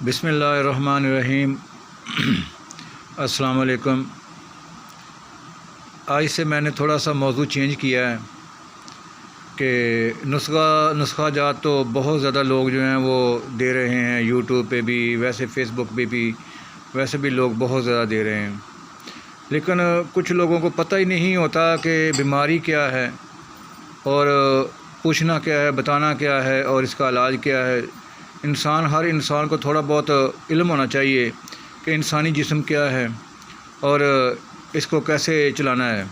بسم اللہ الرحمن الرحیم۔ السلام علیکم۔ آج سے میں نے تھوڑا سا موضوع چینج کیا ہے کہ نسخہ جات تو بہت زیادہ لوگ جو ہیں وہ دے رہے ہیں، یوٹیوب پہ بھی، ویسے فیس بک پہ بھی، ویسے بھی لوگ بہت زیادہ دے رہے ہیں، لیکن کچھ لوگوں کو پتہ ہی نہیں ہوتا کہ بیماری کیا ہے اور پوچھنا کیا ہے، بتانا کیا ہے اور اس کا علاج کیا ہے۔ ہر انسان کو تھوڑا بہت علم ہونا چاہیے کہ انسانی جسم کیا ہے اور اس کو کیسے چلانا ہے،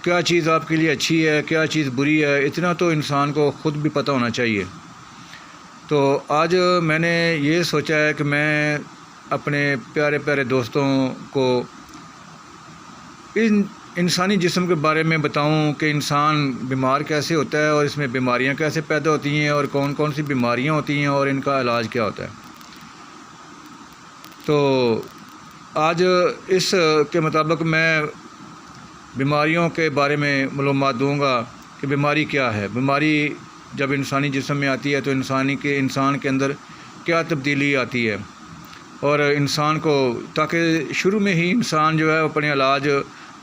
کیا چیز آپ کے لیے اچھی ہے، کیا چیز بری ہے، اتنا تو انسان کو خود بھی پتہ ہونا چاہیے۔ تو آج میں نے یہ سوچا ہے کہ میں اپنے پیارے پیارے دوستوں کو انسانی جسم کے بارے میں بتاؤں کہ انسان بیمار کیسے ہوتا ہے اور اس میں بیماریاں کیسے پیدا ہوتی ہیں اور کون کون سی بیماریاں ہوتی ہیں اور ان کا علاج کیا ہوتا ہے۔ تو آج اس کے مطابق میں بیماریوں کے بارے میں معلومات دوں گا کہ بیماری کیا ہے، بیماری جب انسانی جسم میں آتی ہے تو انسان کے اندر کیا تبدیلی آتی ہے، اور انسان کو تاکہ شروع میں ہی انسان جو ہے اپنے علاج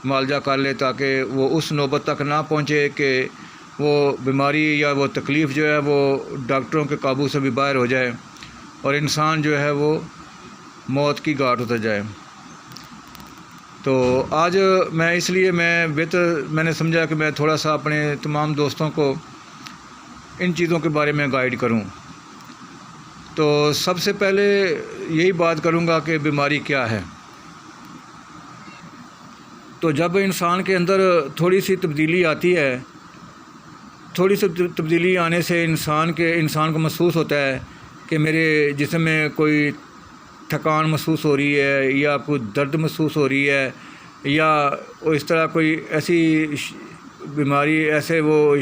معالجہ کر لے تاکہ وہ اس نوبت تک نہ پہنچے کہ وہ بیماری یا وہ تکلیف جو ہے وہ ڈاکٹروں کے قابو سے بھی باہر ہو جائے اور انسان جو ہے وہ موت کی گھاٹ اتر جائے۔ تو آج میں نے سمجھا کہ میں تھوڑا سا اپنے تمام دوستوں کو ان چیزوں کے بارے میں گائیڈ کروں۔ تو سب سے پہلے یہی بات کروں گا کہ بیماری کیا ہے۔ تو جب انسان کے اندر تھوڑی سی تبدیلی آتی ہے، تھوڑی سی تبدیلی آنے سے انسان کو محسوس ہوتا ہے کہ میرے جسم میں کوئی تھکان محسوس ہو رہی ہے یا کوئی درد محسوس ہو رہی ہے یا اس طرح کوئی ایسی بیماری، ایسے وہ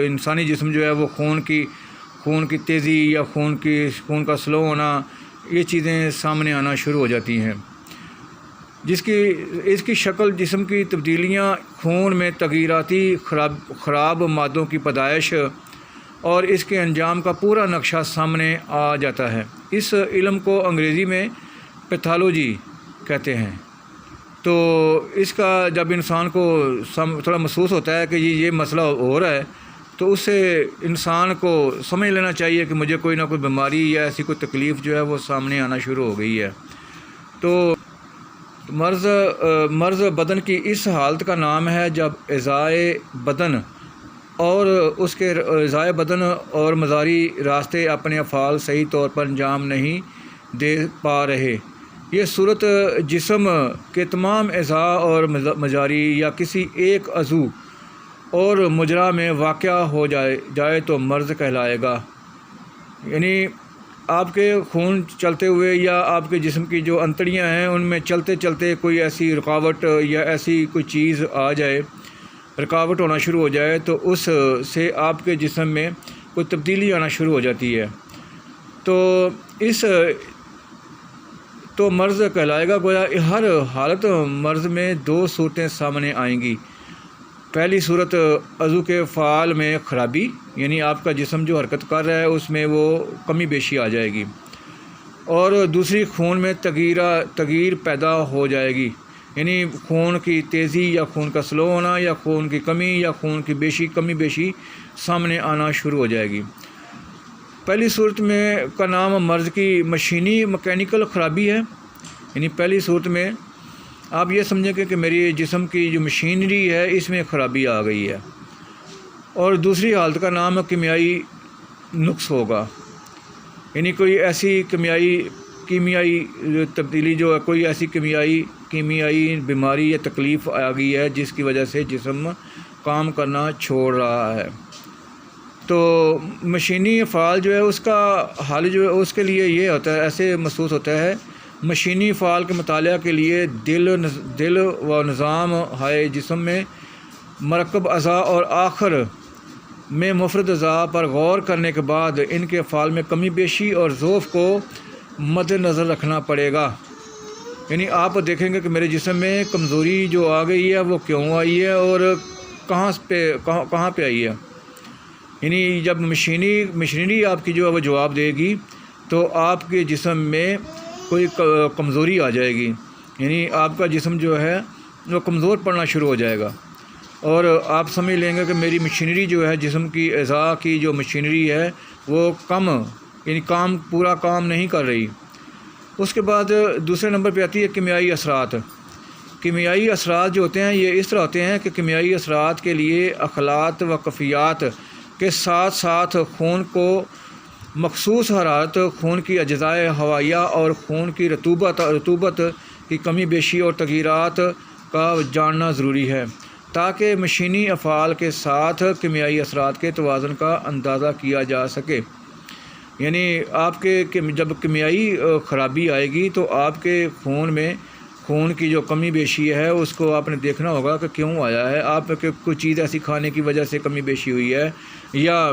انسانی جسم جو ہے وہ خون کی تیزی یا خون کا سلو ہونا، یہ چیزیں سامنے آنا شروع ہو جاتی ہیں، اس کی شکل، جسم کی تبدیلیاں، خون میں تغیراتی خراب مادوں کی پیدائش اور اس کے انجام کا پورا نقشہ سامنے آ جاتا ہے۔ اس علم کو انگریزی میں پیتھالوجی کہتے ہیں۔ تو اس کا جب انسان کو تھوڑا محسوس ہوتا ہے کہ یہ مسئلہ ہو رہا ہے تو اس سے انسان کو سمجھ لینا چاہیے کہ مجھے کوئی نہ کوئی بیماری یا ایسی کوئی تکلیف جو ہے وہ سامنے آنا شروع ہو گئی ہے۔ تو مرض بدن کی اس حالت کا نام ہے جب اعضائے بدن اور مزاری راستے اپنے افعال صحیح طور پر انجام نہیں دے پا رہے۔ یہ صورت جسم کے تمام اعضاء اور مجاری یا کسی ایک عضو اور مجرا میں واقع ہو جائے تو مرض کہلائے گا۔ یعنی آپ کے خون چلتے ہوئے یا آپ کے جسم کی جو انتڑیاں ہیں ان میں چلتے چلتے کوئی ایسی رکاوٹ یا ایسی کوئی چیز آ جائے، رکاوٹ ہونا شروع ہو جائے تو اس سے آپ کے جسم میں کوئی تبدیلی آنا شروع ہو جاتی ہے، تو مرض کہلائے گا۔ گویا ہر حالت مرض میں دو صورتیں سامنے آئیں گی۔ پہلی صورت عضو کے فعال میں خرابی، یعنی آپ کا جسم جو حرکت کر رہا ہے اس میں وہ کمی بیشی آ جائے گی، اور دوسری خون میں تغیر پیدا ہو جائے گی، یعنی خون کی تیزی یا خون کا سلو ہونا یا خون کی کمی یا خون کی کمی بیشی سامنے آنا شروع ہو جائے گی۔ پہلی صورت میں کا نام مرض کی مکینیکل خرابی ہے، یعنی پہلی صورت میں آپ یہ سمجھیں کہ میری جسم کی جو مشینری ہے اس میں خرابی آ گئی ہے، اور دوسری حالت کا نام کیمیائی نقص ہوگا، یعنی کوئی ایسی کیمیائی تبدیلی جو ہے، کوئی ایسی کیمیائی بیماری یا تکلیف آ گئی ہے جس کی وجہ سے جسم کام کرنا چھوڑ رہا ہے۔ تو مشینی افعال جو ہے اس کا حال جو ہے اس کے لیے یہ ہوتا ہے، ایسے محسوس ہوتا ہے۔ مشینی افعال کے مطالعہ کے لیے دل و نظام ہائے جسم میں مرکب اعضاء اور آخر میں مفرد اعضاء پر غور کرنے کے بعد ان کے افعال میں کمی بیشی اور ضعف کو مد نظر رکھنا پڑے گا۔ یعنی آپ دیکھیں گے کہ میرے جسم میں کمزوری جو آ گئی ہے وہ کیوں آئی ہے اور کہاں پہ آئی ہے۔ یعنی جب مشینری آپ کی جو ہے وہ جواب دے گی تو آپ کے جسم میں کوئی کمزوری آ جائے گی، یعنی آپ کا جسم جو ہے وہ کمزور پڑنا شروع ہو جائے گا، اور آپ سمجھ لیں گے کہ میری مشینری جو ہے، جسم کی اعضاء کی جو مشینری ہے وہ یعنی پورا کام نہیں کر رہی۔ اس کے بعد دوسرے نمبر پہ آتی ہے کیمیائی اثرات۔ کیمیائی اثرات جو ہوتے ہیں یہ اس طرح ہوتے ہیں کہ کیمیائی اثرات کے لیے اخلاط و کفیات کے ساتھ ساتھ خون کو مخصوص حرارت، خون کی اجزائے ہوائیہ اور خون کی رطوبت کی کمی بیشی اور تغیرات کا جاننا ضروری ہے، تاکہ مشینی افعال کے ساتھ کیمیائی اثرات کے توازن کا اندازہ کیا جا سکے۔ یعنی آپ کے جب کیمیائی خرابی آئے گی تو آپ کے خون کی جو کمی بیشی ہے اس کو آپ نے دیکھنا ہوگا کہ کیوں آیا ہے۔ آپ کے کوئی چیز ایسی کھانے کی وجہ سے کمی بیشی ہوئی ہے، یا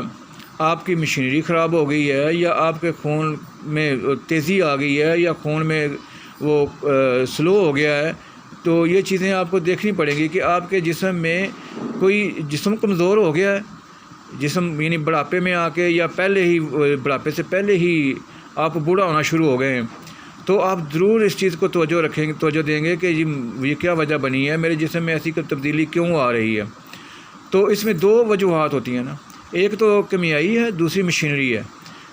آپ کی مشینری خراب ہو گئی ہے، یا آپ کے خون میں تیزی آ گئی ہے، یا خون میں وہ سلو ہو گیا ہے، تو یہ چیزیں آپ کو دیکھنی پڑیں گی کہ آپ کے جسم میں کوئی جسم کمزور ہو گیا ہے، جسم یعنی بڑھاپے میں آ کے، یا بڑھاپے سے پہلے ہی آپ بوڑھا ہونا شروع ہو گئے ہیں، تو آپ ضرور اس چیز کو توجہ دیں گے کہ یہ کیا وجہ بنی ہے، میرے جسم میں ایسی تبدیلی کیوں آ رہی ہے۔ تو اس میں دو وجوہات ہوتی ہیں نا، ایک تو کیمیائی ہے، دوسری مشینری ہے۔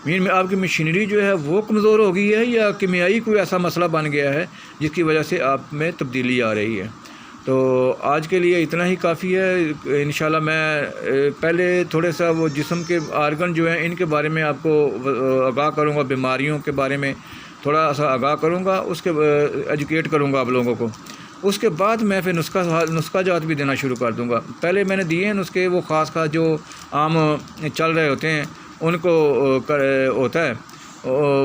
میں آپ کی مشینری جو ہے وہ کمزور ہو گئی ہے، یا کیمیائی کوئی ایسا مسئلہ بن گیا ہے جس کی وجہ سے آپ میں تبدیلی آ رہی ہے۔ تو آج کے لیے اتنا ہی کافی ہے۔ انشاءاللہ میں پہلے تھوڑے سا وہ جسم کے آرگن جو ہیں ان کے بارے میں آپ کو آگاہ کروں گا، بیماریوں کے بارے میں تھوڑا سا آگاہ کروں گا، اس کے ایجوکیٹ کروں گا آپ لوگوں کو۔ اس کے بعد میں پھر نسخہ جات بھی دینا شروع کر دوں گا۔ پہلے میں نے دیے ہیں نسخے، وہ خاص جو عام چل رہے ہوتے ہیں ان کو ہوتا ہے،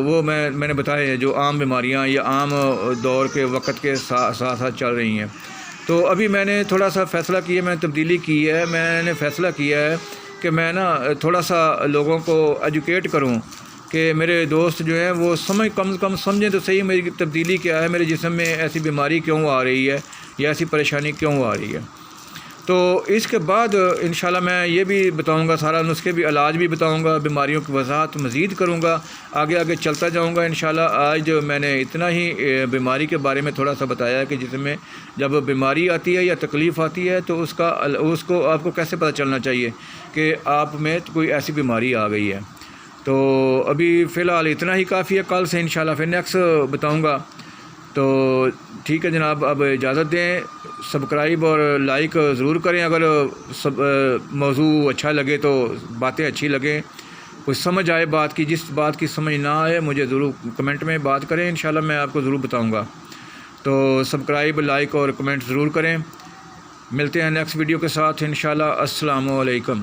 وہ میں نے بتایا ہے، جو عام بیماریاں یا عام دور کے وقت کے ساتھ ساتھ چل رہی ہیں۔ تو ابھی میں نے تھوڑا سا فیصلہ کیا، میں نے تبدیلی کی ہے، میں نے فیصلہ کیا ہے کہ میں تھوڑا سا لوگوں کو ایجوکیٹ کروں، کہ میرے دوست جو ہیں وہ کم از کم سمجھیں تو صحیح میری تبدیلی کیا ہے، میرے جسم میں ایسی بیماری کیوں آ رہی ہے، یا ایسی پریشانی کیوں آ رہی ہے۔ تو اس کے بعد انشاءاللہ میں یہ بھی بتاؤں گا، سارا نسخے بھی، علاج بھی بتاؤں گا، بیماریوں کی وضاحت مزید کروں گا، آگے چلتا جاؤں گا انشاءاللہ۔ آج میں نے اتنا ہی بیماری کے بارے میں تھوڑا سا بتایا ہے کہ جس میں جب بیماری آتی ہے یا تکلیف آتی ہے تو اس کو آپ کو کیسے پتہ چلنا چاہیے کہ آپ میں کوئی ایسی بیماری آ گئی ہے۔ تو ابھی فی الحال اتنا ہی کافی ہے، کل سے انشاءاللہ پھر نیکسٹ بتاؤں گا۔ تو ٹھیک ہے جناب، اب اجازت دیں، سبسکرائب اور لائک ضرور کریں اگر موضوع اچھا لگے تو، باتیں اچھی لگیں، کچھ سمجھ آئے بات کی، جس بات کی سمجھ نہ آئے مجھے ضرور کمنٹ میں بات کریں، انشاءاللہ میں آپ کو ضرور بتاؤں گا۔ تو سبسکرائب، لائک اور کمنٹ ضرور کریں۔ ملتے ہیں نیکسٹ ویڈیو کے ساتھ انشاءاللہ۔ السلام علیکم۔